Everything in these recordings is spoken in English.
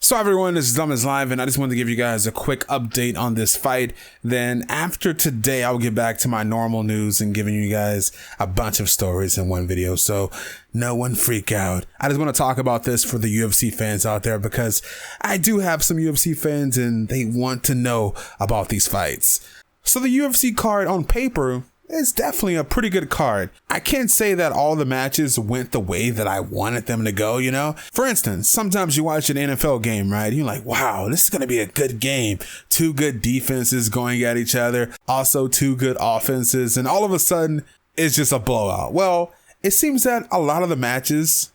So everyone, this is DomisLive, and I just wanted to give you guys a quick update on this fight. Then after today, I'll get back to my normal news and giving you guys a bunch of stories in one video. So no one freak out. I just want to talk about this for the UFC fans out there because I do have some UFC fans and they want to know about these fights. So the UFC card on paper is definitely a pretty good card. I can't say that all the matches went the way that I wanted them to go, you know? For instance, sometimes you watch an NFL game, right? You're like, wow, this is going to be a good game. Two good defenses going at each other. Also two good offenses. And all of a sudden, it's just a blowout. Well, it seems that a lot of the matches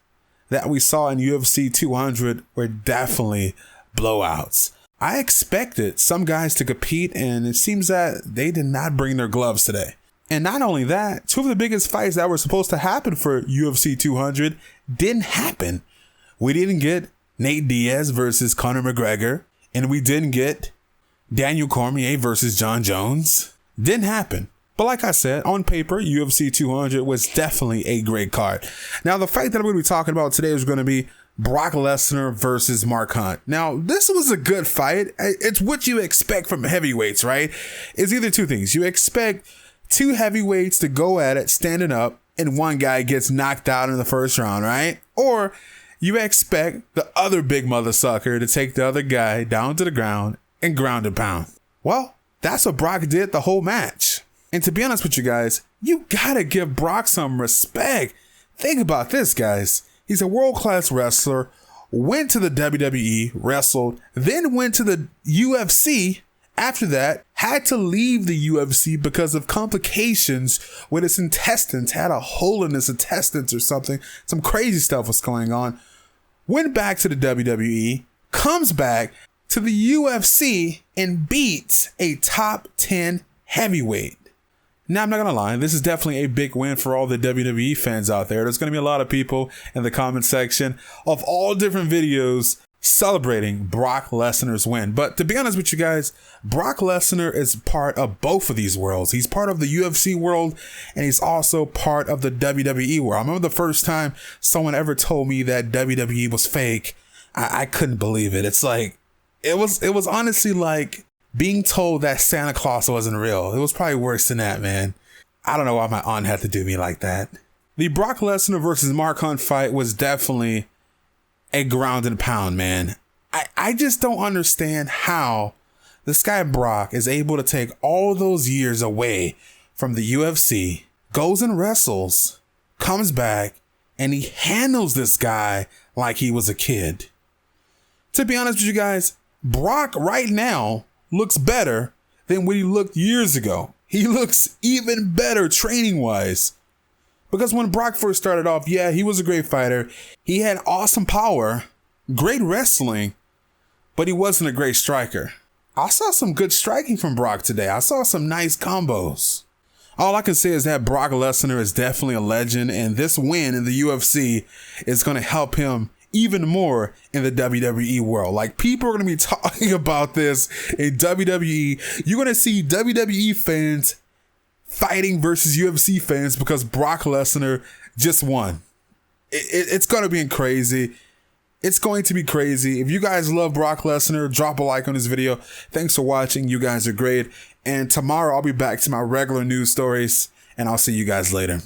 that we saw in UFC 200 were definitely blowouts. I expected some guys to compete, and it seems that they did not bring their gloves today. And not only that, two of the biggest fights that were supposed to happen for UFC 200 didn't happen. We didn't get Nate Diaz versus Conor McGregor, and we didn't get Daniel Cormier versus John Jones. Didn't happen. But like I said, on paper, UFC 200 was definitely a great card. Now, the fight that I'm going to be talking about today is going to be Brock Lesnar versus Mark Hunt. Now, this was a good fight. It's what you expect from heavyweights, right? It's either two things. You expect two heavyweights to go at it standing up and one guy gets knocked out in the first round, right? Or you expect the other big mother sucker to take the other guy down to the ground and ground and pound. Well, that's what Brock did the whole match. And to be honest with you guys, you gotta give Brock some respect. Think about this, guys. He's a world-class wrestler, went to the WWE, wrestled, then went to the UFC. After that, had to leave the UFC because of complications with his intestines, had a hole in his intestines or something. Some crazy stuff was going on. Went back to the WWE, comes back to the UFC and beats a top 10 heavyweight. Now, I'm not going to lie, this is definitely a big win for all the WWE fans out there. There's going to be a lot of people in the comment section of all different videos celebrating Brock Lesnar's win. But to be honest with you guys, Brock Lesnar is part of both of these worlds. He's part of the UFC world and he's also part of the WWE world. I remember the first time someone ever told me that WWE was fake. I couldn't believe it. It's like, it was honestly like being told that Santa Claus wasn't real. It was probably worse than that, man. I don't know why my aunt had to do me like that. The Brock Lesnar versus Mark Hunt fight was definitely a ground and pound, man. I just don't understand how this guy Brock is able to take all those years away from the UFC, goes and wrestles, comes back, and he handles this guy like he was a kid. To be honest with you guys, Brock right now looks better than when he looked years ago. He looks even better training-wise. Because when Brock first started off, yeah, he was a great fighter. He had awesome power, great wrestling, but he wasn't a great striker. I saw some good striking from Brock today. I saw some nice combos. All I can say is that Brock Lesnar is definitely a legend, and this win in the UFC is going to help him even more in the WWE world. Like, people are going to be talking about this in WWE. You're going to see WWE fans fighting versus UFC fans because Brock Lesnar just won. It's going to be crazy. It's going to be crazy. If you guys love Brock Lesnar, drop a like on this video. Thanks for watching. You guys are great. And tomorrow I'll be back to my regular news stories, and I'll see you guys later.